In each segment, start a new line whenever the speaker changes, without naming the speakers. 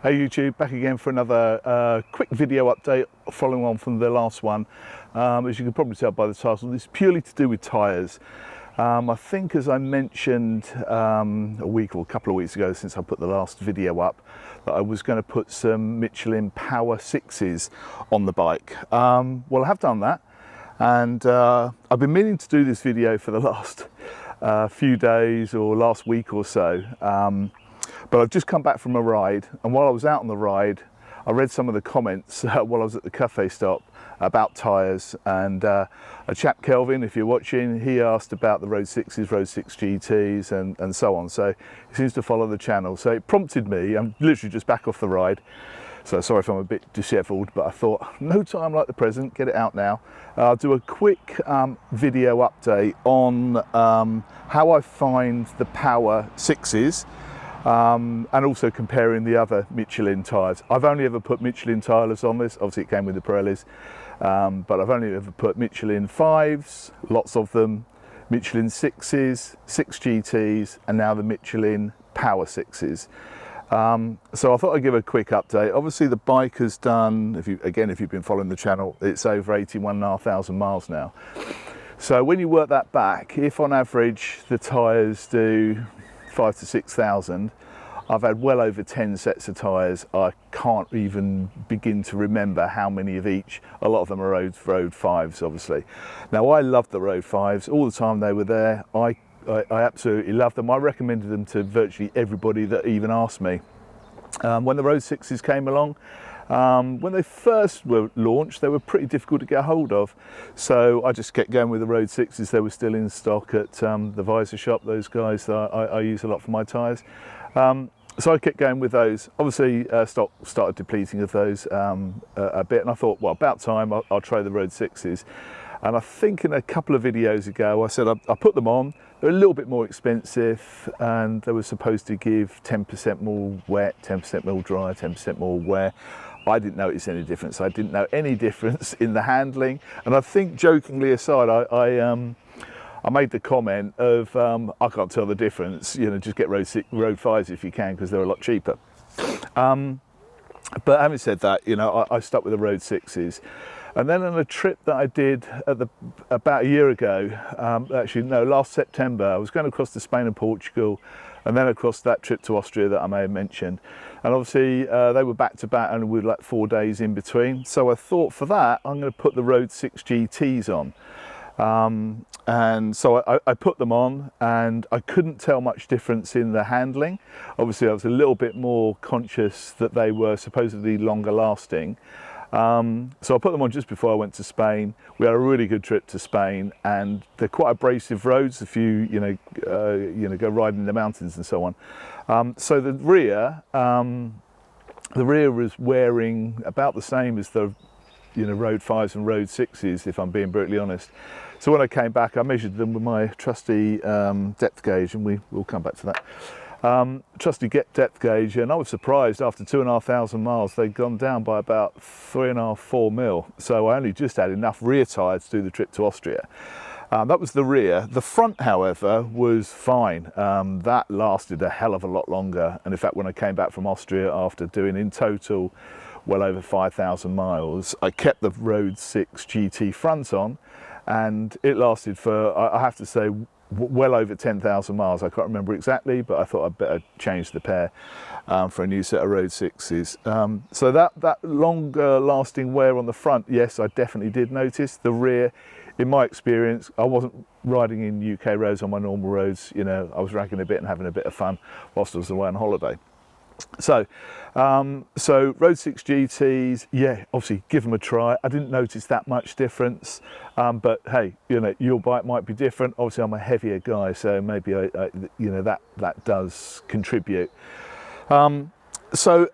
Hey YouTube, back again for another quick video update following on from the last one. As you can probably tell by the title, this is purely to do with tyres. I think, as I mentioned a week or a couple of weeks ago since I put the last video up, that I was going to put some Michelin Power 6s on the bike. Well, I have done that, and I've been meaning to do this video for the last few days or last week or so. But I've just come back from a ride, and while I was out on the ride, I read some of the comments while I was at the cafe stop about tyres, and a chap, Kelvin, if you're watching, he asked about the Road 6s, Road 6 GTs and so on. So he seems to follow the channel. So it prompted me, I'm literally just back off the ride, so sorry if I'm a bit dishevelled, but I thought, no time like the present, get it out now. I'll do a quick video update on how I find the Power 6s. And also comparing the other Michelin tyres. I've only ever put Michelin tyres on this, obviously it came with the Pirellis, but I've only ever put Michelin 5s, lots of them, Michelin 6s, 6 GTs, and now the Michelin Power 6s. So I thought I'd give a quick update. Obviously the bike has done, if you've been following the channel, it's over 81,500 miles now. So when you work that back, if on average the tyres do 5,000 to 6,000, I've had well over 10 sets of tyres. I can't even begin to remember how many of each. A lot of them are road 5s, obviously. Now, I love the road 5s. All the time they were there, I absolutely love them. I recommended them to virtually everybody that even asked me. When the road 6s came along, when they first were launched, they were pretty difficult to get hold of. So I just kept going with the road 6s. They were still in stock at the Visor shop, those guys that I use a lot for my tyres. So I kept going with those. Obviously, stock started depleting of those a bit, and I thought, well, about time, I'll try the road 6s. And I think in a couple of videos ago, I said I put them on. They're a little bit more expensive, and they were supposed to give 10% more wet, 10% more dry, 10% more wear. I didn't notice any difference. I didn't know any difference in the handling. And I think, jokingly aside, I made the comment of, I can't tell the difference, you know, just get road 5s if you can, because they're a lot cheaper. But having said that, you know, I stuck with the road 6s. And then on a trip that I did about a year ago, last September, I was going across to Spain and Portugal, and then across that trip to Austria that I may have mentioned. And obviously they were back to back, and with like 4 days in between. So I thought, for that, I'm going to put the Road 6 GTs on. And so I put them on, and I couldn't tell much difference in the handling. Obviously I was a little bit more conscious that they were supposedly longer lasting. So I put them on just before I went to Spain. We had a really good trip to Spain, and they're quite abrasive roads if you go riding in the mountains and so on. So the rear was wearing about the same as the road 5s and road 6s, if I'm being brutally honest. So when I came back, I measured them with my trusty depth gauge, and we'll come back to that. Trusty depth gauge, and I was surprised after 2,500 miles they'd gone down by about 3.5, 4 mil. So I only just had enough rear tyre to do the trip to Austria. That was the rear. The front, however, was fine. That lasted a hell of a lot longer, and in fact when I came back from Austria after doing in total well over 5,000 miles, I kept the Road 6 GT front on, and it lasted for, I have to say, well over 10,000 miles. I can't remember exactly, but I thought I'd better change the pair for a new set of Road 6s. So that longer lasting wear on the front, yes, I definitely did notice. The rear, in my experience, I wasn't riding in UK roads on my normal roads. You know, I was ragging a bit and having a bit of fun whilst I was away on holiday. So Road 6 GTs, yeah, obviously give them a try. I didn't notice that much difference, but hey, you know, your bike might be different. Obviously I'm a heavier guy, so maybe that does contribute. So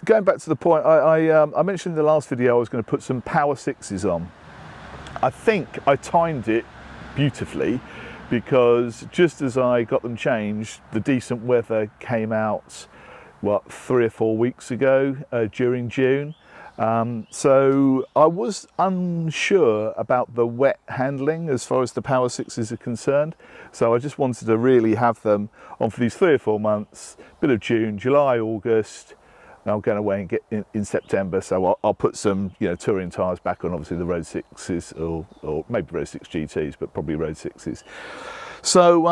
going back to the point, I mentioned in the last video I was going to put some Power 6s on. I think I timed it beautifully, because just as I got them changed, the decent weather came out 3 or 4 weeks ago during June. So I was unsure about the wet handling as far as the Power 6s are concerned. So I just wanted to really have them on for these 3 or 4 months, bit of June, July, August, I'm going away and get in September, so I'll put some, you know, touring tyres back on, obviously the Road 6s or maybe Road 6 GTs, but probably Road 6s. So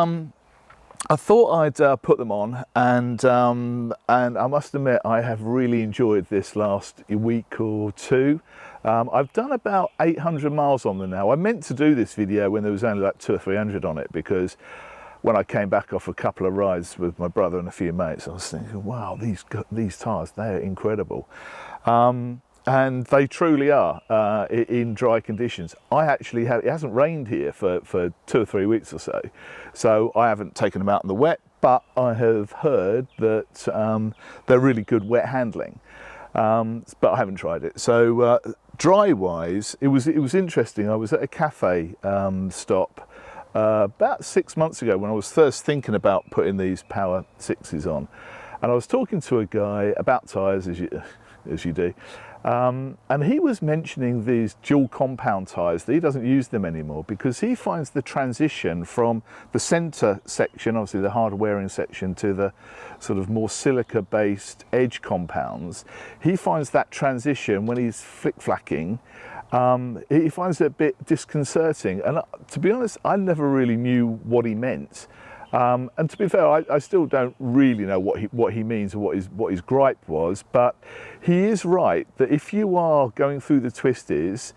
I thought I'd put them on, and I must admit I have really enjoyed this last week or two. I've done about 800 miles on them now. I meant to do this video when there was only like 200 or 300 on it, because when I came back off a couple of rides with my brother and a few mates, I was thinking, wow, these tyres, they're incredible. And they truly are in dry conditions. I actually have, it hasn't rained here for 2 or 3 weeks or so, so I haven't taken them out in the wet, but I have heard that they're really good wet handling, but I haven't tried it. So dry wise, it was interesting. I was at a cafe stop about 6 months ago when I was first thinking about putting these Power 6s on, and I was talking to a guy about tyres, as you do, and he was mentioning these dual compound tyres, that he doesn't use them anymore because he finds the transition from the centre section, obviously the hard wearing section, to the sort of more silica based edge compounds. He finds that transition, when he's flick-flacking, he finds it a bit disconcerting, and to be honest, I never really knew what he meant. And to be fair, I still don't really know what he means or what his gripe was, but he is right that if you are going through the twisties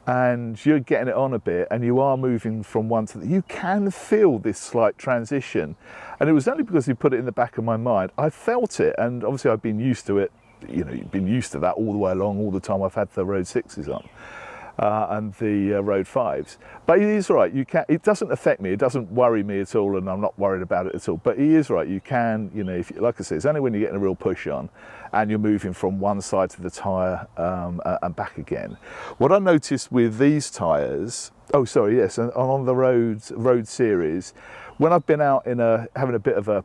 and you're getting it on a bit and you are moving from one to the, you can feel this slight transition. And it was only because he put it in the back of my mind. I felt it, and obviously I've been used to it, you know, been used to that all the way along, all the time I've had the Road 6s on. And the Road 5s, but he is right. You can. It doesn't affect me. It doesn't worry me at all, and I'm not worried about it at all. But he is right. You can. You know, if like I say, it's only when you're getting a real push on, and you're moving from one side to the tyre and back again. What I noticed with these tyres. Oh, sorry. Yes, and on the road series, when I've been out in having a bit of a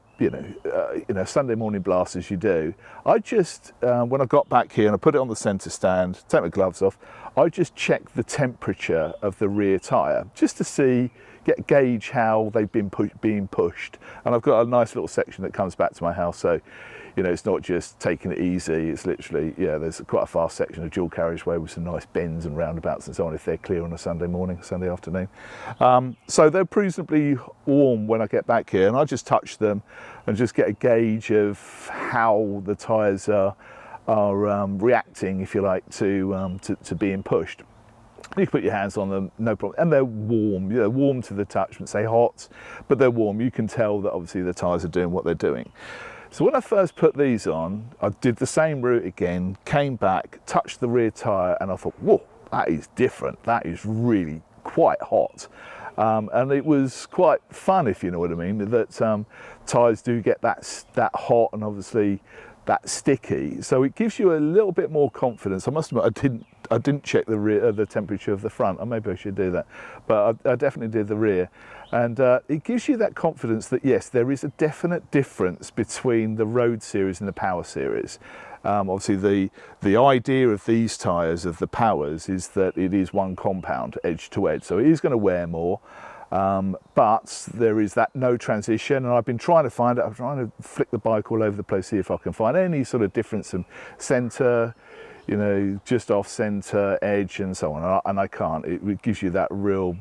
Sunday morning blast, as you do, I just when I got back here and I put it on the centre stand, take my gloves off, I just check the temperature of the rear tyre just to gauge how they've been being pushed. And I've got a nice little section that comes back to my house, so you know, it's not just taking it easy, it's literally, yeah, there's quite a fast section of dual carriageway with some nice bends and roundabouts and so on, if they're clear on a Sunday morning, Sunday afternoon. So they're reasonably warm when I get back here, and I just touch them and just get a gauge of how the tyres are reacting, if you like, to being pushed. You can put your hands on them, no problem, and they're warm. They're warm to the touch, wouldn't say hot, but they're warm. You can tell that obviously the tyres are doing what they're doing. So when I first put these on, I did the same route again, came back, touched the rear tyre, and I thought, whoa, that is different. That is really quite hot. And it was quite fun, if you know what I mean, that tyres do get that hot and obviously that sticky. So it gives you a little bit more confidence. I must admit, I didn't check the temperature of the front. Or maybe I should do that, but I definitely did the rear. And it gives you that confidence that yes, there is a definite difference between the Road series and the Power series. Obviously the idea of these tyres, of the Powers, is that it is one compound, edge to edge, so it is going to wear more. But there is that no transition, and I've been trying to find it. I'm trying to flick the bike all over the place, see if I can find any sort of difference in centre, you know, just off centre, edge, and so on. And I can't. It gives you that real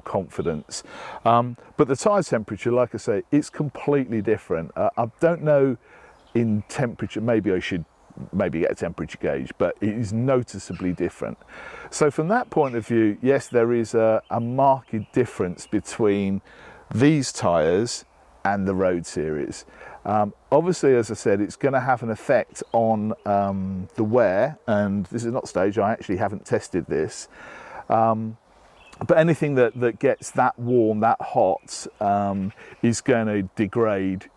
confidence. But the tyre temperature, like I say, it's completely different. I don't know in temperature. Maybe I should get a temperature gauge, but it is noticeably different. So from that point of view, yes, there is a marked difference between these tyres and the Road series. Obviously, as I said, it's going to have an effect on the wear, and this is not staged. I actually haven't tested this. But anything that gets that warm, that hot, is going to degrade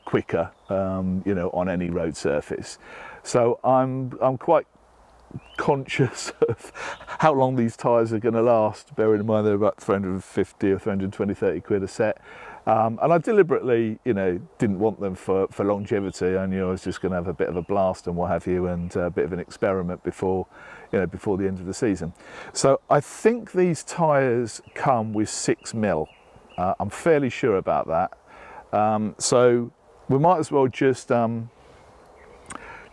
quicker, you know, on any road surface. So I'm quite conscious of how long these tyres are going to last, bearing in mind they're about 350 or 320, 30 quid a set. And I deliberately, you know, didn't want them for longevity. I knew I was just going to have a bit of a blast and what have you, and a bit of an experiment before the end of the season. So I think these tyres come with 6mm. I'm fairly sure about that. So we might as well just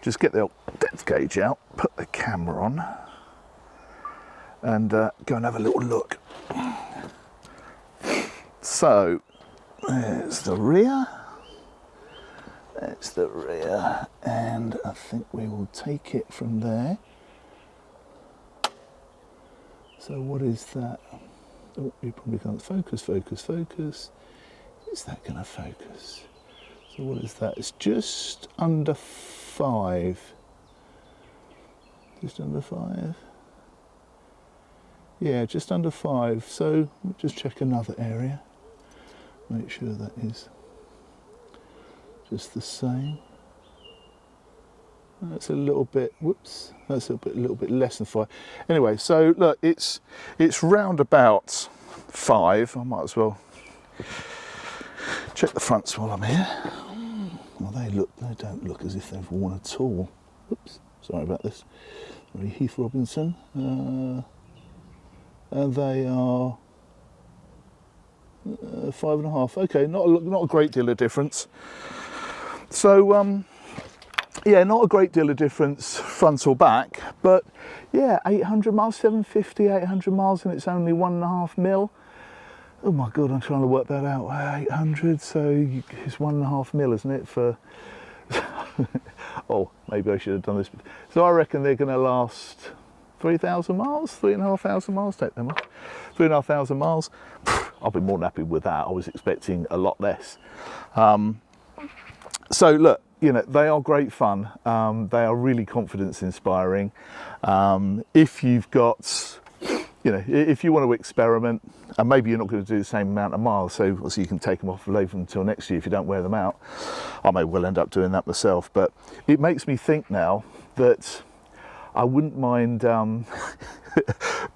just get the old depth gauge out, put the camera on, and go and have a little look. So there's the rear. That's the rear, and I think we will take it from there. So what is that? Oh, you probably can't focus. Is that going to focus? So what is that? It's just under 5. Just under 5. Yeah, just under 5. So we'll just check another area. Make sure that is just the same. That's a little bit, whoops, that's a little bit less than 5. Anyway, so look, it's round about 5. I might as well check the fronts while I'm here. Well, they don't look as if they've worn at all. Oops, sorry about this. Very Heath Robinson. And they are 5.5. Okay, not a great deal of difference. So yeah, not a great deal of difference front or back, but yeah, 800 miles, 750, 800 miles, and it's only 1.5 mil. Oh my God, I'm trying to work that out. 800, so it's 1.5 mil, isn't it? For oh, maybe I should have done this. So I reckon they're going to last 3,000 miles, 3,500 miles. Take them off. 3,500 miles. I'll be more than happy with that. I was expecting a lot less. So look, you know, they are great fun. They are really confidence inspiring. If you've got, you know, if you want to experiment, and maybe you're not going to do the same amount of miles, so you can take them off and leave them until next year if you don't wear them out. I may well end up doing that myself, but it makes me think now that I wouldn't mind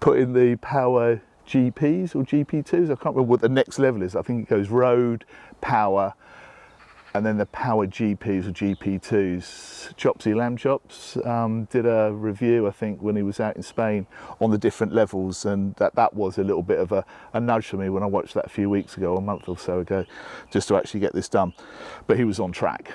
putting the power GPs or GP2s. I can't remember what the next level is. I think it goes road, power, and then the power GPs or GP2s. Chopsy Lamb Chops did a review, I think, when he was out in Spain on the different levels, and that was a little bit of a nudge for me when I watched that a few weeks ago, a month or so ago, just to actually get this done. But he was on track.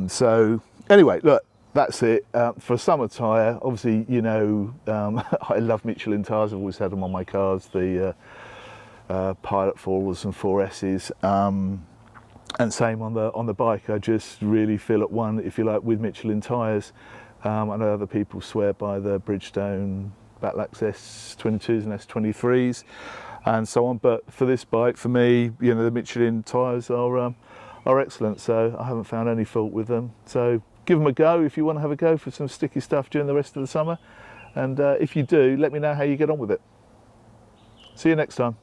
So anyway, look, that's it. For a summer tyre, obviously, you know, I love Michelin tyres. I've always had them on my cars, the Pilot 4s and 4Ss. And same on the bike. I just really feel at one, if you like, with Michelin tyres. I know other people swear by the Bridgestone Battlax S22s and S23s and so on, but for this bike, for me, you know, the Michelin tyres are excellent, so I haven't found any fault with them. So give them a go if you want to have a go for some sticky stuff during the rest of the summer, and if you do, let me know how you get on with it. See you next time.